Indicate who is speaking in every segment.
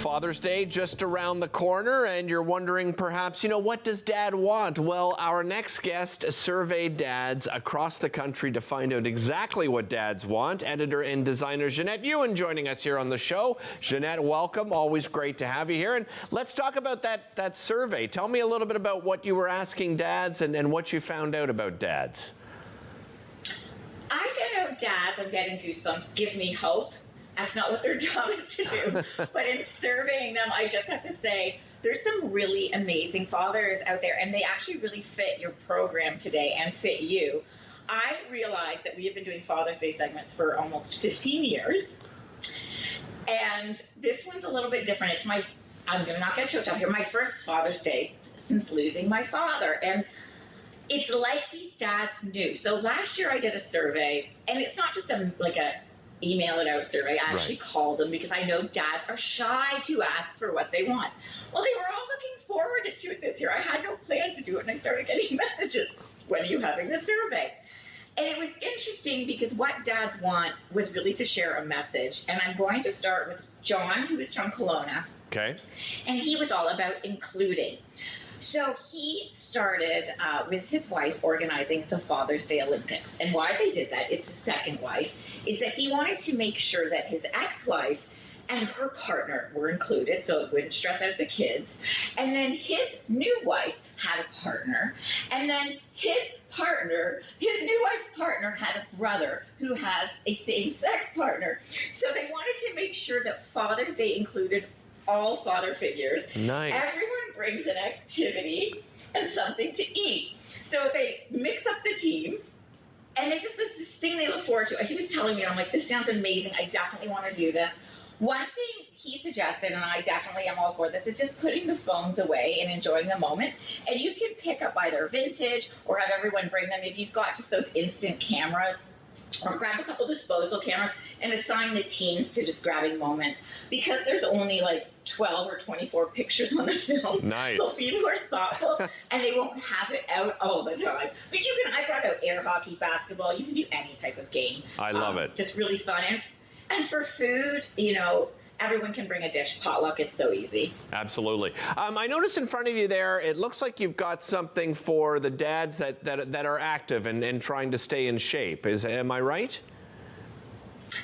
Speaker 1: Father's Day just around the corner, and you're wondering perhaps, what does Dad want? Well, our next guest surveyed dads across the country to find out exactly what dads want. Editor and designer Janette Ewen joining us here on the show. Janette, welcome. Always great to have you here. And let's talk about that survey. Tell me a little bit about what you were asking dads and what you found out about dads.
Speaker 2: I found out dads, I'm getting goosebumps, give me hope. That's not what their job is to do. But in surveying them, I just have to say, there's some really amazing fathers out there, and they actually really fit your program today and fit you. I realized that we have been doing Father's Day segments for almost 15 years. And this one's a little bit different. I'm going to not get choked up here, my first Father's Day since losing my father. And it's like these dads knew. So last year I did a survey, and it's not just a email it out survey. I actually called them because I know dads are shy to ask for what they want. Well, they were all looking forward to it this year. I had no plan to do it, and I started getting messages, when are you having the survey? And it was interesting because what dads want was really to share a message. And I'm going to start with John, who is from Kelowna.
Speaker 1: Okay.
Speaker 2: And he was all about including. So he started with his wife organizing the Father's Day Olympics. And why they did that, it's his second wife, is that he wanted to make sure that his ex-wife and her partner were included, so it wouldn't stress out the kids. And then his new wife had a partner. And then his new wife's partner, had a brother who has a same-sex partner. So they wanted to make sure that Father's Day included all father figures.
Speaker 1: Nice.
Speaker 2: Everyone brings an activity and something to eat. So they mix up the teams, and they just, this thing they look forward to. He was telling me, and I'm like, this sounds amazing. I definitely want to do this. One thing he suggested, and I definitely am all for this, is just putting the phones away and enjoying the moment. And you can pick up either vintage or have everyone bring them. If you've got just those instant cameras, or grab a couple disposal cameras and assign the teams to just grabbing moments, because there's only like 12 or 24 pictures on the film.
Speaker 1: Nice.
Speaker 2: So people are thoughtful and they won't have it out all the time. But I brought out air hockey, basketball, you can do any type of game.
Speaker 1: I love it.
Speaker 2: Just really fun. And for food, everyone can bring a dish. Potluck is so easy.
Speaker 1: Absolutely. I noticed in front of you there, it looks like you've got something for the dads that are active and trying to stay in shape. Am I right?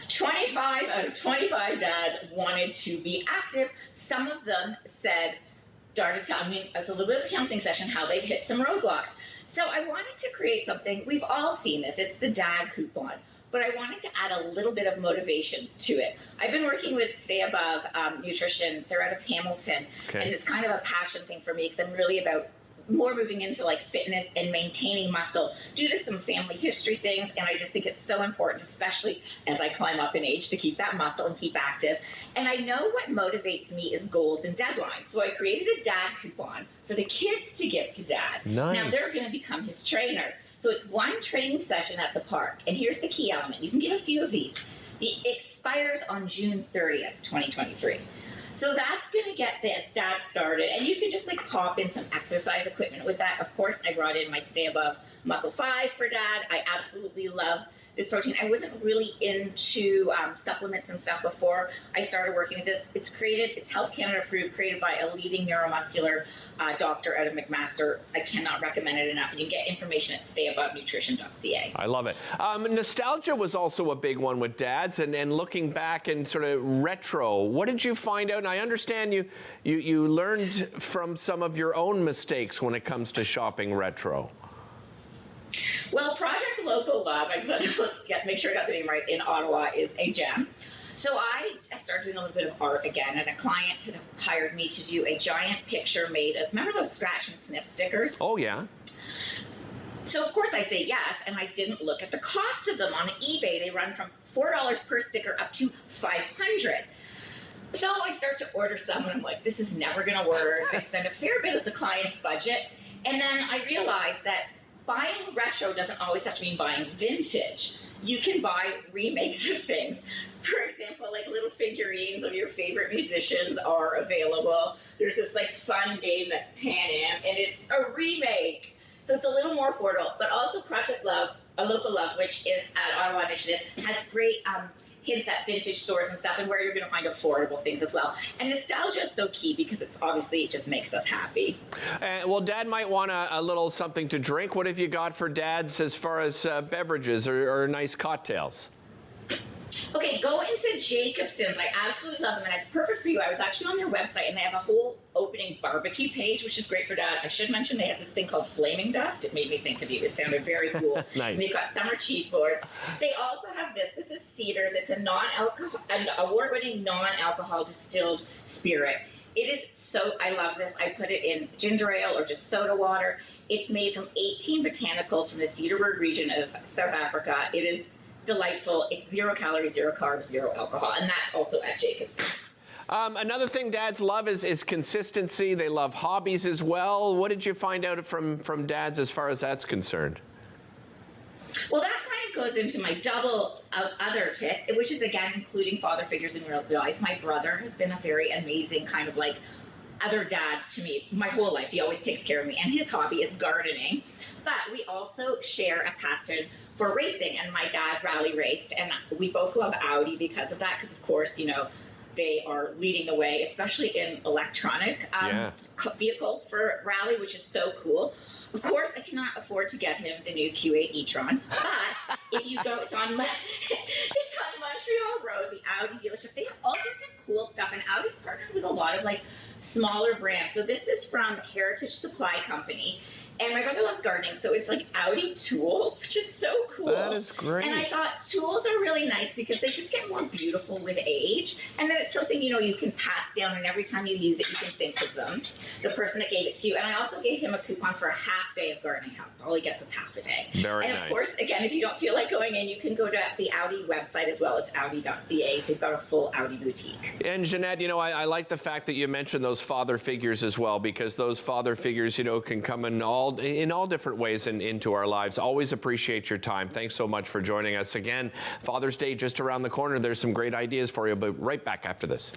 Speaker 2: 25 out of 25 dads wanted to be active. Some of them started telling me, as a little bit of a counseling session, how they've hit some roadblocks. So I wanted to create something. We've all seen this. It's the dad coupon. But I wanted to add a little bit of motivation to it. I've been working with Stay Above Nutrition. They're out of Hamilton.
Speaker 1: Okay.
Speaker 2: And it's kind of a passion thing for me because I'm really about more moving into like fitness and maintaining muscle due to some family history things. And I just think it's so important, especially as I climb up in age, to keep that muscle and keep active. And I know what motivates me is goals and deadlines. So I created a dad coupon for the kids to give to dad.
Speaker 1: Nice.
Speaker 2: Now they're going to become his trainer. So it's one training session at the park. And here's the key element. You can get a few of these. It expires on June 30th, 2023. So that's going to get that started. And you can just pop in some exercise equipment with that. Of course, I brought in my Stay Above Muscle 5 for dad. I absolutely love this protein. I wasn't really into supplements and stuff before I started working with it. It's Health Canada approved, created by a leading neuromuscular doctor out of McMaster. I cannot recommend it enough. And you can get information at stayabovenutrition.ca.
Speaker 1: I love it. Nostalgia was also a big one with dads, and looking back and sort of retro. What did you find out? And I understand you learned from some of your own mistakes when it comes to shopping retro.
Speaker 2: Well, Project Local Love, I just have to make sure I got the name right, in Ottawa is a gem. So I started doing a little bit of art again, and a client had hired me to do a giant picture made of, remember those scratch and sniff stickers?
Speaker 1: Oh, yeah.
Speaker 2: So, of course, I say yes, and I didn't look at the cost of them on eBay. They run from $4 per sticker up to $500. So I start to order some, and I'm like, this is never going to work. I spend a fair bit of the client's budget, and then I realized that buying retro doesn't always have to mean buying vintage. You can buy remakes of things. For example, little figurines of your favorite musicians are available. There's this fun game that's Pan Am, and it's a remake. So it's a little more affordable. But also Project Love, a Local Love, which is at Ottawa Initiative, has great hints at vintage stores and stuff, and where you're going to find affordable things as well. And nostalgia is so key because it's obviously, it just makes us happy.
Speaker 1: Well, Dad might want a little something to drink. What have you got for dads as far as beverages or nice cocktails?
Speaker 2: Okay, go into Jacobson's. I absolutely love them, and it's perfect for you. I was actually on their website, and they have a whole opening barbecue page, which is great for Dad. I should mention they have this thing called Flaming Dust. It made me think of you. It sounded very cool.
Speaker 1: Nice.
Speaker 2: And they've got summer cheese boards. They also have this. This is Cedars. It's a an award-winning non-alcohol distilled spirit. It is so, I love this. I put it in ginger ale or just soda water. It's made from 18 botanicals from the Cedarburg region of South Africa. It is delightful. It's 0 calories, 0 carbs, 0 alcohol, and that's also at Jacobson's.
Speaker 1: Another thing dads love is consistency. They love hobbies as well. What did you find out from dads as far as that's concerned?
Speaker 2: Well, that kind of goes into my double other tip, which is, again, including father figures in real life. My brother has been a very amazing kind of like other dad to me my whole life. He always takes care of me, and his hobby is gardening. But we also share a passion for racing, and my dad rally raced, and we both love Audi because of that, because of course, you know, they are leading the way, especially in electronic vehicles for rally, which is so cool. Of course, I cannot afford to get him the new Q8 e-tron, but if you go, it's on Montreal Road, the Audi dealership. They have all sorts of cool stuff, and Audi's partnered with a lot of like smaller brands. So this is from Heritage Supply Company. And my brother loves gardening, so it's like Audi tools, which is so cool.
Speaker 1: That is great.
Speaker 2: And I thought tools are really nice because they just get more beautiful with age. And then it's something, you know, you can pass down, and every time you use it, you can think of them, the person that gave it to you. And I also gave him a coupon for a half day of gardening help. All he gets is half a day.
Speaker 1: Very
Speaker 2: and
Speaker 1: nice.
Speaker 2: of course, again, if you don't feel like going in, you can go to the Audi website as well. It's audi.ca. They've got a full Audi boutique.
Speaker 1: And Janette, you know, I like the fact that you mentioned those father figures as well, because those father figures, you know, can come in all different ways into our lives. Always appreciate your time. Thanks so much for joining us again. Father's Day just around the corner. There's some great ideas for you, but right back after this.